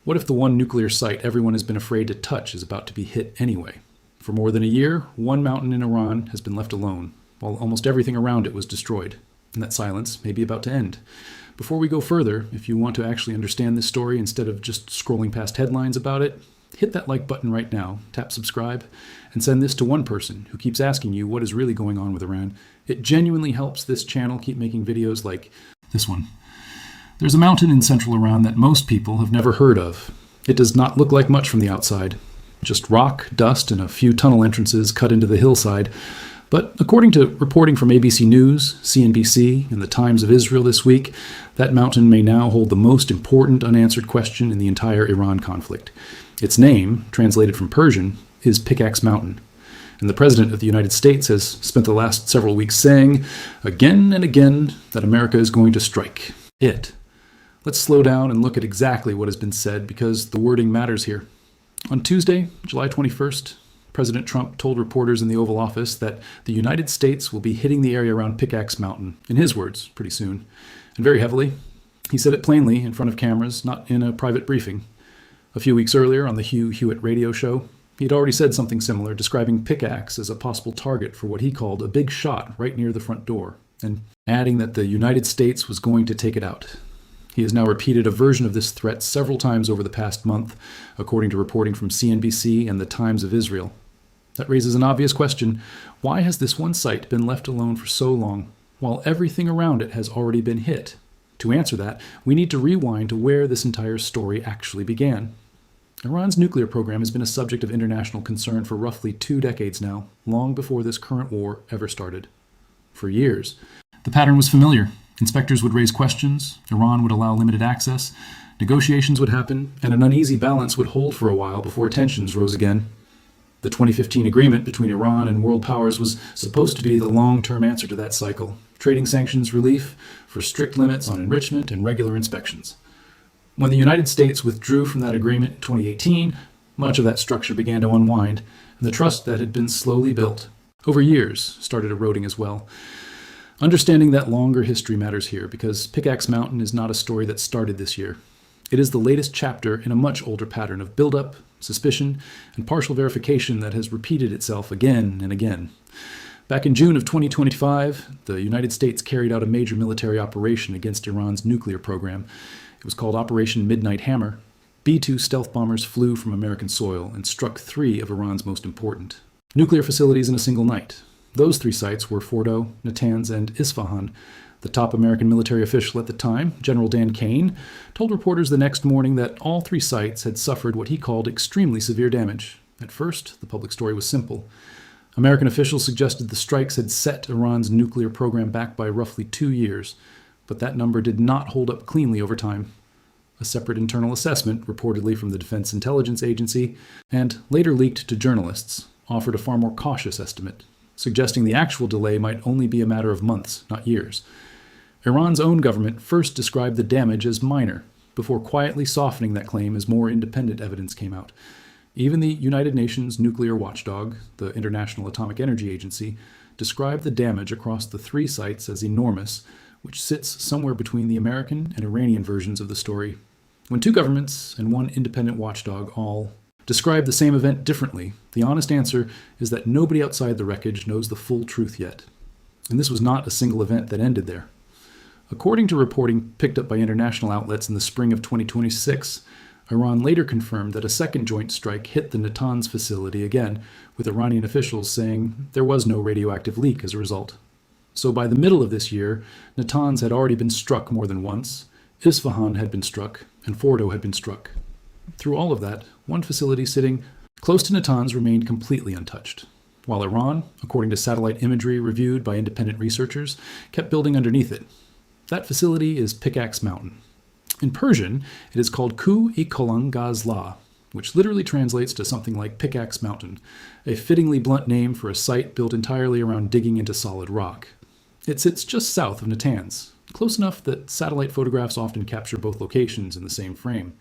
What if the one nuclear site everyone has been afraid to touch is about to be hit anyway? For more than a year, one mountain in Iran has been left alone, while almost everything around it was destroyed. And that silence may be about to end. Before we go further, if you want to actually understand this story instead of just scrolling past headlines about it, hit that like button right now, tap subscribe, and send this to one person who keeps asking you what is really going on with Iran. It genuinely helps this channel keep making videos like this one. There's a mountain in central Iran that most people have never heard of. It does not look like much from the outside. Just rock, dust, and a few tunnel entrances cut into the hillside. But according to reporting from ABC News, CNBC, and the Times of Israel this week, that mountain may now hold the most important unanswered question in the entire Iran conflict. Its name, translated from Persian, is Pickaxe Mountain. And the President of the United States has spent the last several weeks saying, again and again, that America is going to strike it. Let's slow down and look at exactly what has been said, because the wording matters here. On Tuesday, July 21st, President Trump told reporters in the Oval Office that the United States will be hitting the area around Pickaxe Mountain, in his words, pretty soon, and very heavily. He said it plainly in front of cameras, not in a private briefing. A few weeks earlier on the Hugh Hewitt radio show, he had already said something similar, describing Pickaxe as a possible target for what he called a big shot right near the front door, and adding that the United States was going to take it out. He has now repeated a version of this threat several times over the past month, according to reporting from CNBC and the Times of Israel. That raises an obvious question. Why has this one site been left alone for so long, while everything around it has already been hit? To answer that, we need to rewind to where this entire story actually began. Iran's nuclear program has been a subject of international concern for roughly 2 decades now, long before this current war ever started. For years, the pattern was familiar. Inspectors would raise questions, Iran would allow limited access, negotiations would happen, and an uneasy balance would hold for a while before tensions rose again. The 2015 agreement between Iran and world powers was supposed to be the long-term answer to that cycle, trading sanctions relief for strict limits on enrichment and regular inspections. When the United States withdrew from that agreement in 2018, much of that structure began to unwind, and the trust that had been slowly built over years started eroding as well. Understanding that longer history matters here, because Pickaxe Mountain is not a story that started this year. It is the latest chapter in a much older pattern of buildup, suspicion, and partial verification that has repeated itself again and again. Back in June of 2025, the United States carried out a major military operation against Iran's nuclear program. It was called Operation Midnight Hammer. B-2 stealth bombers flew from American soil and struck 3 of Iran's most important nuclear facilities in a single night. Those 3 sites were Fordo, Natanz, and Isfahan. The top American military official at the time, General Dan Kane, told reporters the next morning that all 3 sites had suffered what he called extremely severe damage. At first, the public story was simple. American officials suggested the strikes had set Iran's nuclear program back by roughly 2 years, but that number did not hold up cleanly over time. A separate internal assessment, reportedly from the Defense Intelligence Agency, and later leaked to journalists, offered a far more cautious estimate, suggesting the actual delay might only be a matter of months, not years. Iran's own government first described the damage as minor, before quietly softening that claim as more independent evidence came out. Even the United Nations nuclear watchdog, the International Atomic Energy Agency, described the damage across the 3 sites as enormous, which sits somewhere between the American and Iranian versions of the story. When 2 governments and 1 independent watchdog all describe the same event differently, the honest answer is that nobody outside the wreckage knows the full truth yet. And this was not a single event that ended there. According to reporting picked up by international outlets in the spring of 2026, Iran later confirmed that a second joint strike hit the Natanz facility again, with Iranian officials saying there was no radioactive leak as a result. So by the middle of this year, Natanz had already been struck more than once, Isfahan had been struck, and Fordo had been struck. Through all of that, one facility sitting close to Natanz remained completely untouched, while Iran, according to satellite imagery reviewed by independent researchers, kept building underneath it. That facility is Pickaxe Mountain. In Persian, it is called Kuh-e Kolang Gaz, which literally translates to something like Pickaxe Mountain, a fittingly blunt name for a site built entirely around digging into solid rock. It sits just south of Natanz, close enough that satellite photographs often capture both locations in the same frame.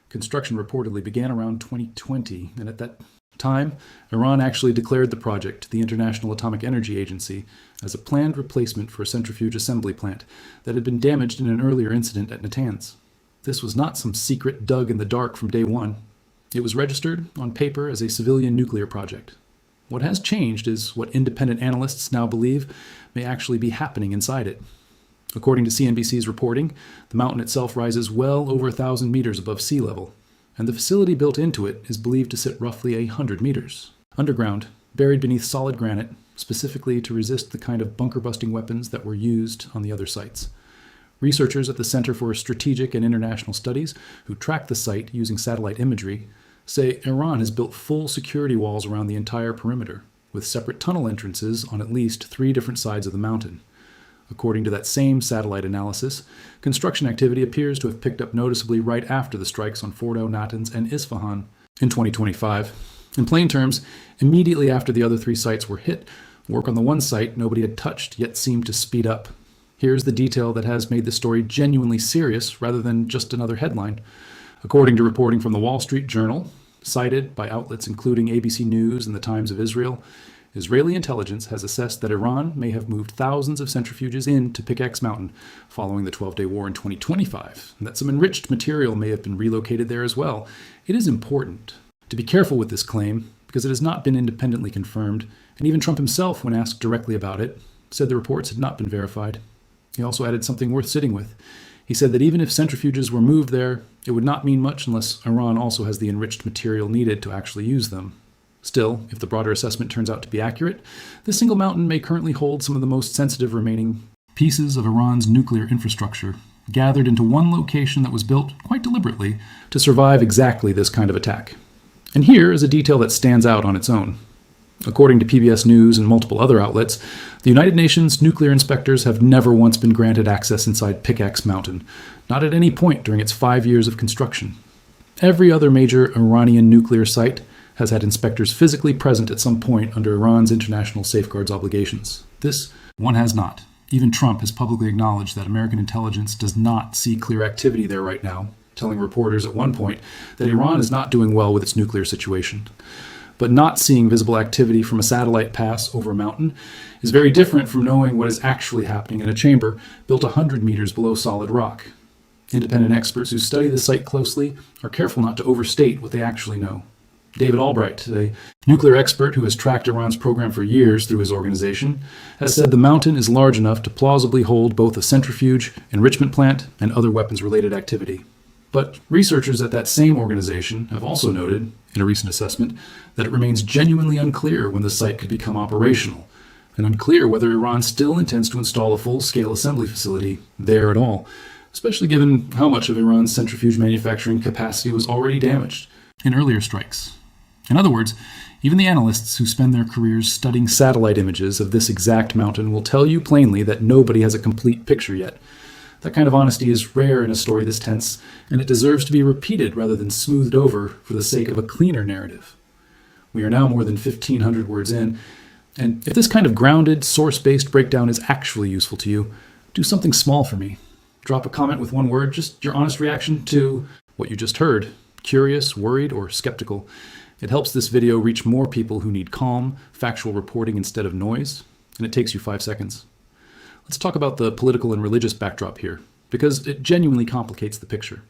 Construction reportedly began around 2020, and at that time, Iran actually declared the project to the International Atomic Energy Agency as a planned replacement for a centrifuge assembly plant that had been damaged in an earlier incident at Natanz. This was not some secret dug in the dark from day one. It was registered on paper as a civilian nuclear project. What has changed is what independent analysts now believe may actually be happening inside it. According to CNBC's reporting, the mountain itself rises well over 1,000 meters above sea level, and the facility built into it is believed to sit roughly 100 meters underground, buried beneath solid granite, specifically to resist the kind of bunker-busting weapons that were used on the other sites. Researchers at the Center for Strategic and International Studies, who track the site using satellite imagery, say Iran has built full security walls around the entire perimeter, with separate tunnel entrances on at least 3 different sides of the mountain. According to that same satellite analysis, construction activity appears to have picked up noticeably right after the strikes on Fordo, Natanz, and Isfahan in 2025. In plain terms, immediately after the other 3 sites were hit, work on the one site nobody had touched yet seemed to speed up. Here's the detail that has made the story genuinely serious rather than just another headline. According to reporting from the Wall Street Journal, cited by outlets including ABC News and the Times of Israel, Israeli intelligence has assessed that Iran may have moved thousands of centrifuges into Pickaxe Mountain following the 12-day war in 2025, and that some enriched material may have been relocated there as well. It is important to be careful with this claim because it has not been independently confirmed, and even Trump himself, when asked directly about it, said the reports had not been verified. He also added something worth sitting with. He said that even if centrifuges were moved there, it would not mean much unless Iran also has the enriched material needed to actually use them. Still, if the broader assessment turns out to be accurate, this single mountain may currently hold some of the most sensitive remaining pieces of Iran's nuclear infrastructure, gathered into one location that was built, quite deliberately, to survive exactly this kind of attack. And here is a detail that stands out on its own. According to PBS News and multiple other outlets, the United Nations nuclear inspectors have never once been granted access inside Pickaxe Mountain, not at any point during its 5 years of construction. Every other major Iranian nuclear site has had inspectors physically present at some point under Iran's international safeguards obligations. This one has not. Even Trump has publicly acknowledged that American intelligence does not see clear activity there right now, telling reporters at one point that Iran is not doing well with its nuclear situation. But not seeing visible activity from a satellite pass over a mountain is very different from knowing what is actually happening in a chamber built 100 meters below solid rock. Independent experts who study the site closely are careful not to overstate what they actually know. David Albright, a nuclear expert who has tracked Iran's program for years through his organization, has said the mountain is large enough to plausibly hold both a centrifuge, enrichment plant, and other weapons-related activity. But researchers at that same organization have also noted, in a recent assessment, that it remains genuinely unclear when the site could become operational, and unclear whether Iran still intends to install a full-scale assembly facility there at all, especially given how much of Iran's centrifuge manufacturing capacity was already damaged in earlier strikes. In other words, even the analysts who spend their careers studying satellite images of this exact mountain will tell you plainly that nobody has a complete picture yet. That kind of honesty is rare in a story this tense, and it deserves to be repeated rather than smoothed over for the sake of a cleaner narrative. We are now more than 1,500 words in, and if this kind of grounded, source-based breakdown is actually useful to you, do something small for me. Drop a comment with one word, just your honest reaction to what you just heard, curious, worried, or skeptical. It helps this video reach more people who need calm, factual reporting instead of noise, and it takes you 5 seconds. Let's talk about the political and religious backdrop here, because it genuinely complicates the picture.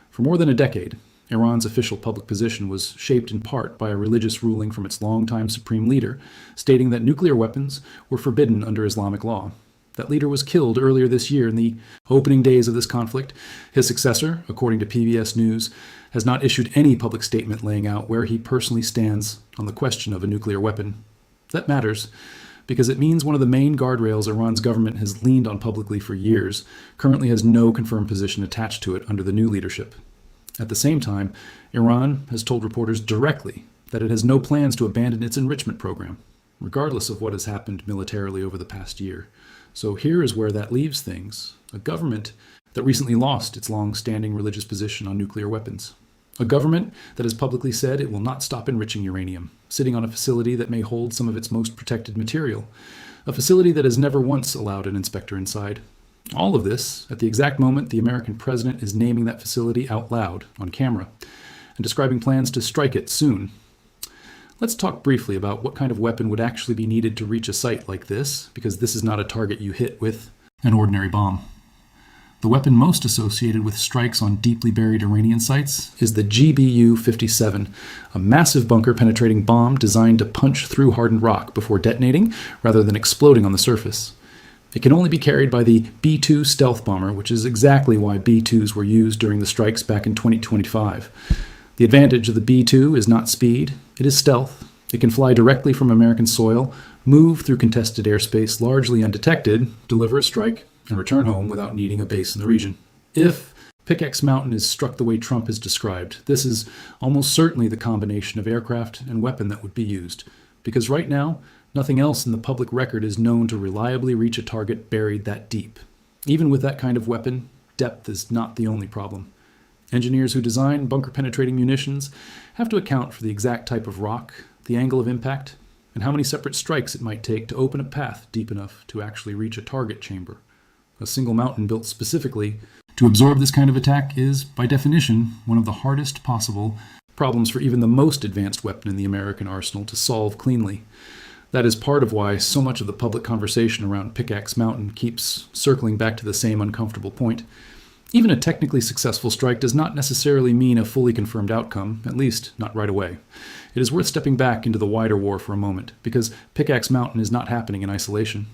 For more than a decade, Iran's official public position was shaped in part by a religious ruling from its longtime supreme leader, stating that nuclear weapons were forbidden under Islamic law. That leader was killed earlier this year in the opening days of this conflict. His successor, according to PBS News, has not issued any public statement laying out where he personally stands on the question of a nuclear weapon. That matters, because it means one of the main guardrails Iran's government has leaned on publicly for years currently has no confirmed position attached to it under the new leadership. At the same time, Iran has told reporters directly that it has no plans to abandon its enrichment program, regardless of what has happened militarily over the past year. So here is where that leaves things. A government that recently lost its long-standing religious position on nuclear weapons. A government that has publicly said it will not stop enriching uranium, sitting on a facility that may hold some of its most protected material. A facility that has never once allowed an inspector inside. All of this at the exact moment the American president is naming that facility out loud on camera and describing plans to strike it soon. Let's talk briefly about what kind of weapon would actually be needed to reach a site like this, because this is not a target you hit with an ordinary bomb. The weapon most associated with strikes on deeply buried Iranian sites is the GBU-57, a massive bunker-penetrating bomb designed to punch through hardened rock before detonating rather than exploding on the surface. It can only be carried by the B-2 stealth bomber, which is exactly why B-2s were used during the strikes back in 2025. The advantage of the B-2 is not speed, it is stealth. It can fly directly from American soil, move through contested airspace largely undetected, deliver a strike, and return home without needing a base in the region. If Pickaxe Mountain is struck the way Trump has described, this is almost certainly the combination of aircraft and weapon that would be used. Because right now, nothing else in the public record is known to reliably reach a target buried that deep. Even with that kind of weapon, depth is not the only problem. Engineers who design bunker-penetrating munitions have to account for the exact type of rock, the angle of impact, and how many separate strikes it might take to open a path deep enough to actually reach a target chamber. A single mountain built specifically to absorb this kind of attack is, by definition, one of the hardest possible problems for even the most advanced weapon in the American arsenal to solve cleanly. That is part of why so much of the public conversation around Pickaxe Mountain keeps circling back to the same uncomfortable point. Even a technically successful strike does not necessarily mean a fully confirmed outcome, at least not right away. It is worth stepping back into the wider war for a moment, because Pickaxe Mountain is not happening in isolation.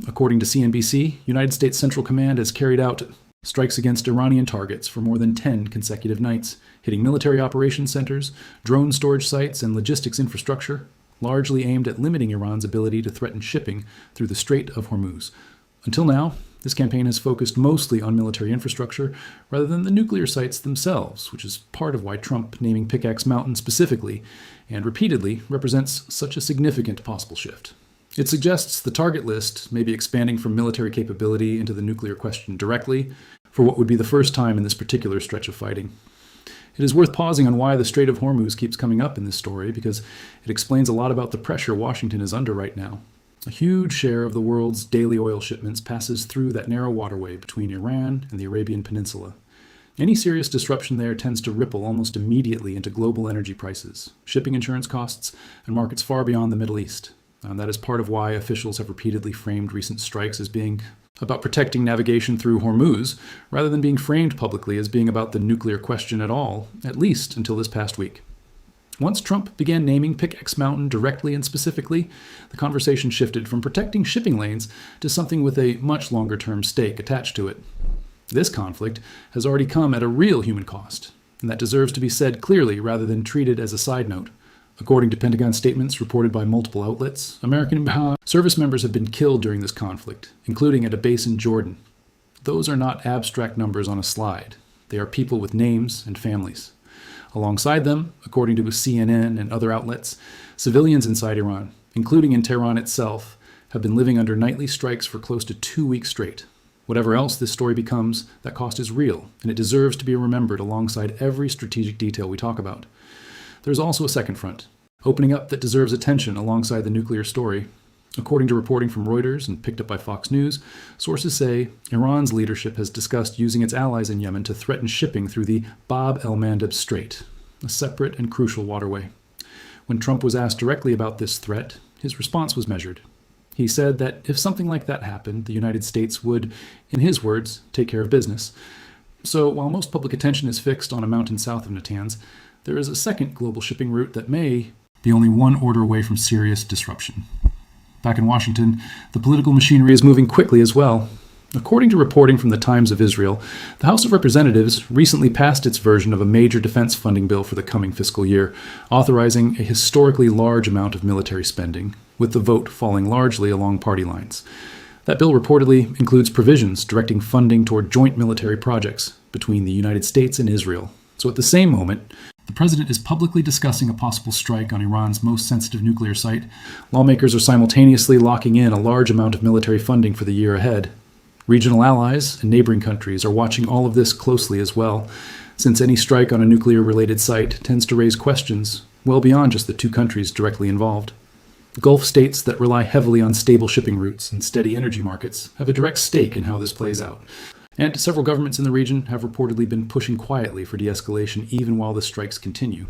According to CNBC, United States Central Command has carried out strikes against Iranian targets for more than 10 consecutive nights, hitting military operations centers, drone storage sites, and logistics infrastructure, largely aimed at limiting Iran's ability to threaten shipping through the Strait of Hormuz. Until now, this campaign has focused mostly on military infrastructure rather than the nuclear sites themselves, which is part of why Trump naming Pickaxe Mountain specifically and repeatedly represents such a significant possible shift. It suggests the target list may be expanding from military capability into the nuclear question directly for what would be the first time in this particular stretch of fighting. It is worth pausing on why the Strait of Hormuz keeps coming up in this story, because it explains a lot about the pressure Washington is under right now. A huge share of the world's daily oil shipments passes through that narrow waterway between Iran and the Arabian Peninsula. Any serious disruption there tends to ripple almost immediately into global energy prices, shipping insurance costs, and markets far beyond the Middle East. That is part of why officials have repeatedly framed recent strikes as being about protecting navigation through Hormuz, rather than being framed publicly as being about the nuclear question at all, at least until this past week. Once Trump began naming Pickaxe Mountain directly and specifically, the conversation shifted from protecting shipping lanes to something with a much longer-term stake attached to it. This conflict has already come at a real human cost, and that deserves to be said clearly rather than treated as a side note. According to Pentagon statements reported by multiple outlets, American service members have been killed during this conflict, including at a base in Jordan. Those are not abstract numbers on a slide. They are people with names and families. Alongside them, according to CNN and other outlets, civilians inside Iran, including in Tehran itself, have been living under nightly strikes for close to 2 weeks straight. Whatever else this story becomes, that cost is real, and it deserves to be remembered alongside every strategic detail we talk about. There's also a second front, opening up that deserves attention alongside the nuclear story. According to reporting from Reuters and picked up by Fox News, sources say Iran's leadership has discussed using its allies in Yemen to threaten shipping through the Bab el-Mandeb Strait, a separate and crucial waterway. When Trump was asked directly about this threat, his response was measured. He said that if something like that happened, the United States would, in his words, take care of business. So while most public attention is fixed on a mountain south of Natanz, there is a second global shipping route that may be only one order away from serious disruption. Back in Washington, the political machinery is moving quickly as well. According to reporting from the Times of Israel, the House of Representatives recently passed its version of a major defense funding bill for the coming fiscal year, authorizing a historically large amount of military spending, with the vote falling largely along party lines. That bill reportedly includes provisions directing funding toward joint military projects between the United States and Israel. So at the same moment, the president is publicly discussing a possible strike on Iran's most sensitive nuclear site. Lawmakers are simultaneously locking in a large amount of military funding for the year ahead. Regional allies and neighboring countries are watching all of this closely as well, since any strike on a nuclear-related site tends to raise questions well beyond just the two countries directly involved. Gulf states that rely heavily on stable shipping routes and steady energy markets have a direct stake in how this plays out. And several governments in the region have reportedly been pushing quietly for de-escalation even while the strikes continue.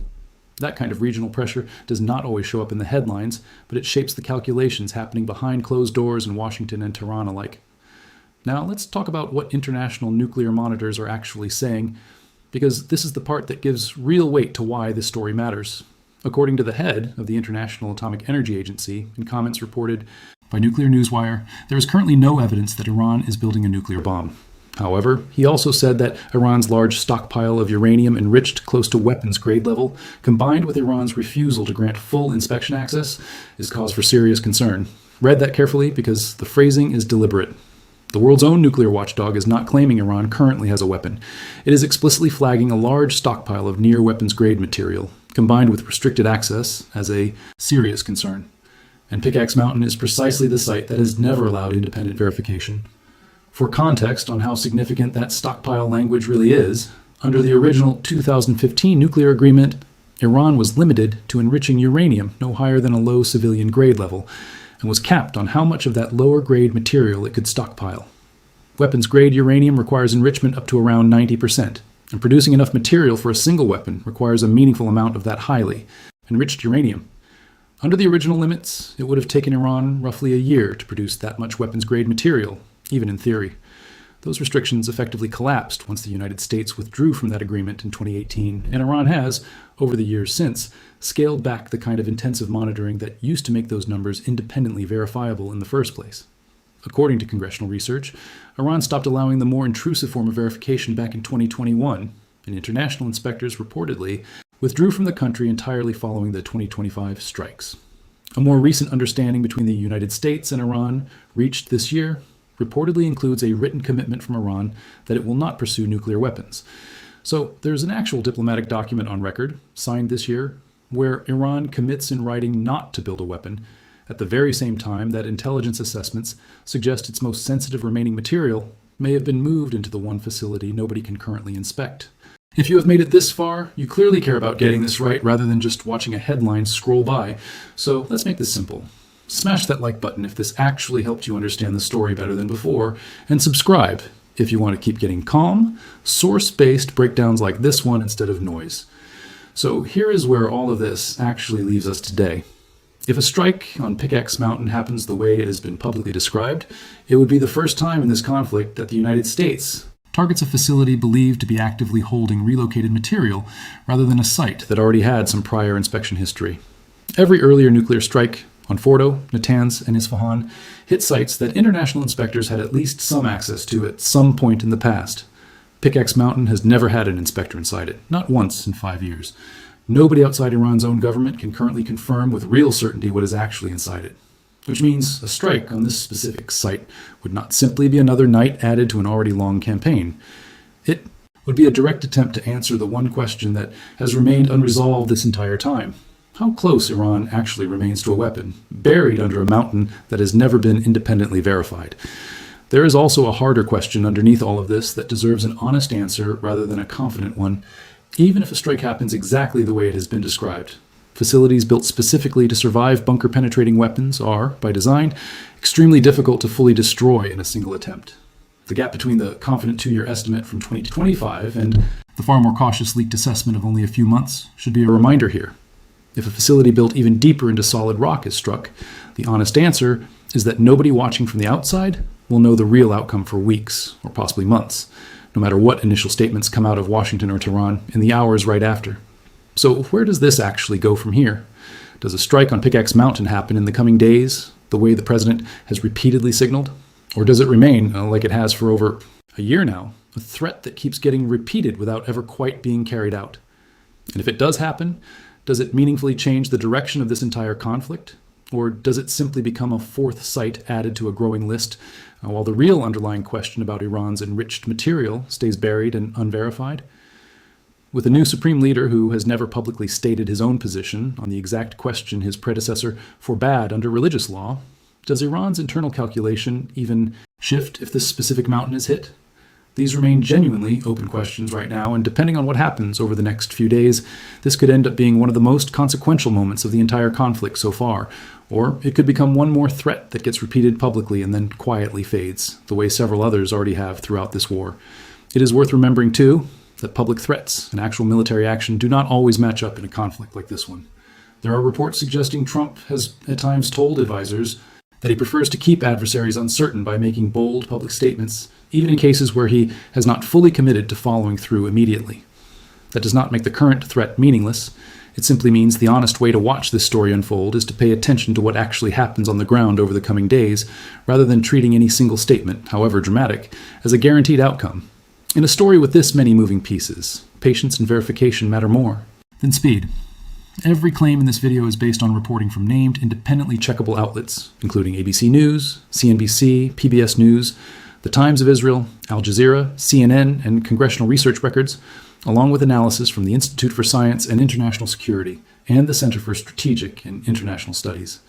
That kind of regional pressure does not always show up in the headlines, but it shapes the calculations happening behind closed doors in Washington and Tehran alike. Now let's talk about what international nuclear monitors are actually saying, because this is the part that gives real weight to why this story matters. According to the head of the International Atomic Energy Agency, in comments reported by Nuclear Newswire, there is currently no evidence that Iran is building a nuclear bomb. However, he also said that Iran's large stockpile of uranium enriched close to weapons grade level, combined with Iran's refusal to grant full inspection access, is cause for serious concern. Read that carefully because the phrasing is deliberate. The world's own nuclear watchdog is not claiming Iran currently has a weapon. It is explicitly flagging a large stockpile of near weapons grade material, combined with restricted access, as a serious concern. And Pickaxe Mountain is precisely the site that has never allowed independent verification. For context on how significant that stockpile language really is, under the original 2015 nuclear agreement, Iran was limited to enriching uranium no higher than a low civilian grade level, and was capped on how much of that lower grade material it could stockpile. Weapons grade uranium requires enrichment up to around 90%, and producing enough material for a single weapon requires a meaningful amount of that highly enriched uranium. Under the original limits, it would have taken Iran roughly a year to produce that much weapons grade material, even in theory. Those restrictions effectively collapsed once the United States withdrew from that agreement in 2018, and Iran has, over the years since, scaled back the kind of intensive monitoring that used to make those numbers independently verifiable in the first place. According to congressional research, Iran stopped allowing the more intrusive form of verification back in 2021, and international inspectors reportedly withdrew from the country entirely following the 2025 strikes. A more recent understanding between the United States and Iran, reached this year, reportedly includes a written commitment from Iran that it will not pursue nuclear weapons. So there's an actual diplomatic document on record, signed this year, where Iran commits in writing not to build a weapon, at the very same time that intelligence assessments suggest its most sensitive remaining material may have been moved into the one facility nobody can currently inspect. If you have made it this far, you clearly care about getting this right rather than just watching a headline scroll by. So let's make this simple. Smash that like button if this actually helped you understand the story better than before, and subscribe if you want to keep getting calm, source-based breakdowns like this one instead of noise. So here is where all of this actually leaves us today. If a strike on Pickaxe Mountain happens the way it has been publicly described, it would be the first time in this conflict that the United States targets a facility believed to be actively holding relocated material rather than a site that already had some prior inspection history. Every earlier nuclear strike on Fordo, Natanz, and Isfahan hit sites that international inspectors had at least some access to at some point in the past. Pickaxe Mountain has never had an inspector inside it, not once in 5 years. Nobody outside Iran's own government can currently confirm with real certainty what is actually inside it. Which means a strike on this specific site would not simply be another night added to an already long campaign. It would be a direct attempt to answer the one question that has remained unresolved this entire time. How close Iran actually remains to a weapon, buried under a mountain that has never been independently verified. There is also a harder question underneath all of this that deserves an honest answer rather than a confident one, even if a strike happens exactly the way it has been described. Facilities built specifically to survive bunker-penetrating weapons are, by design, extremely difficult to fully destroy in a single attempt. The gap between the confident 2-year estimate from 2025 and the far more cautious leaked assessment of only a few months should be a reminder here. If a facility built even deeper into solid rock is struck, the honest answer is that nobody watching from the outside will know the real outcome for weeks, or possibly months, no matter what initial statements come out of Washington or Tehran in the hours right after. So where does this actually go from here? Does a strike on Pickaxe Mountain happen in the coming days, the way the president has repeatedly signaled? Or does it remain, like it has for over a year now, a threat that keeps getting repeated without ever quite being carried out? And if it does happen, does it meaningfully change the direction of this entire conflict? Or does it simply become a fourth site added to a growing list, while the real underlying question about Iran's enriched material stays buried and unverified? With a new supreme leader who has never publicly stated his own position on the exact question his predecessor forbade under religious law, does Iran's internal calculation even shift if this specific mountain is hit? These remain genuinely open questions right now, and depending on what happens over the next few days, this could end up being one of the most consequential moments of the entire conflict so far, or it could become one more threat that gets repeated publicly and then quietly fades, the way several others already have throughout this war. It is worth remembering, too, that public threats and actual military action do not always match up in a conflict like this one. There are reports suggesting Trump has at times told advisors that he prefers to keep adversaries uncertain by making bold public statements, even in cases where he has not fully committed to following through immediately. That does not make the current threat meaningless. It simply means the honest way to watch this story unfold is to pay attention to what actually happens on the ground over the coming days, rather than treating any single statement, however dramatic, as a guaranteed outcome. In a story with this many moving pieces, patience and verification matter more than speed. Every claim in this video is based on reporting from named, independently checkable outlets, including ABC News, CNBC, PBS News, The Times of Israel, Al Jazeera, CNN, and congressional research records, along with analysis from the Institute for Science and International Security and the Center for Strategic and International Studies.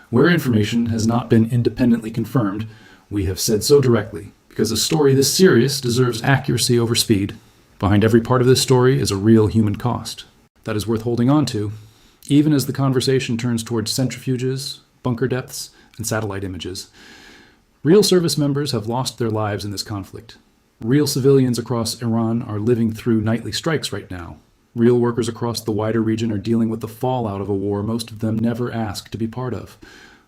Where information has not been independently confirmed, we have said so directly, because a story this serious deserves accuracy over speed. Behind every part of this story is a real human cost that is worth holding on to, even as the conversation turns towards centrifuges, bunker depths, and satellite images. Real service members have lost their lives in this conflict. Real civilians across Iran are living through nightly strikes right now. Real workers across the wider region are dealing with the fallout of a war most of them never asked to be part of.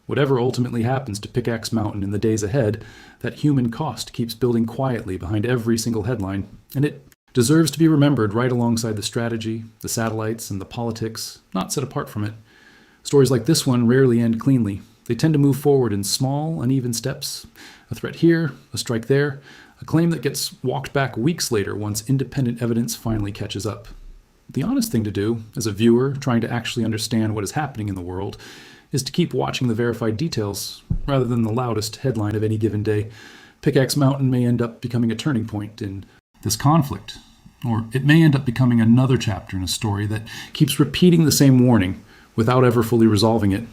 Whatever ultimately happens to Pickaxe Mountain in the days ahead, that human cost keeps building quietly behind every single headline, and it deserves to be remembered right alongside the strategy, the satellites, and the politics, not set apart from it. Stories like this one rarely end cleanly. They tend to move forward in small, uneven steps. A threat here, a strike there, a claim that gets walked back weeks later once independent evidence finally catches up. The honest thing to do, as a viewer trying to actually understand what is happening in the world, is to keep watching the verified details, rather than the loudest headline of any given day. Pickaxe Mountain may end up becoming a turning point in this conflict, or it may end up becoming another chapter in a story that keeps repeating the same warning without ever fully resolving it.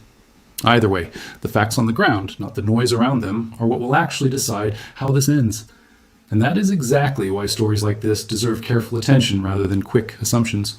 Either way, the facts on the ground, not the noise around them, are what will actually decide how this ends. And that is exactly why stories like this deserve careful attention rather than quick assumptions.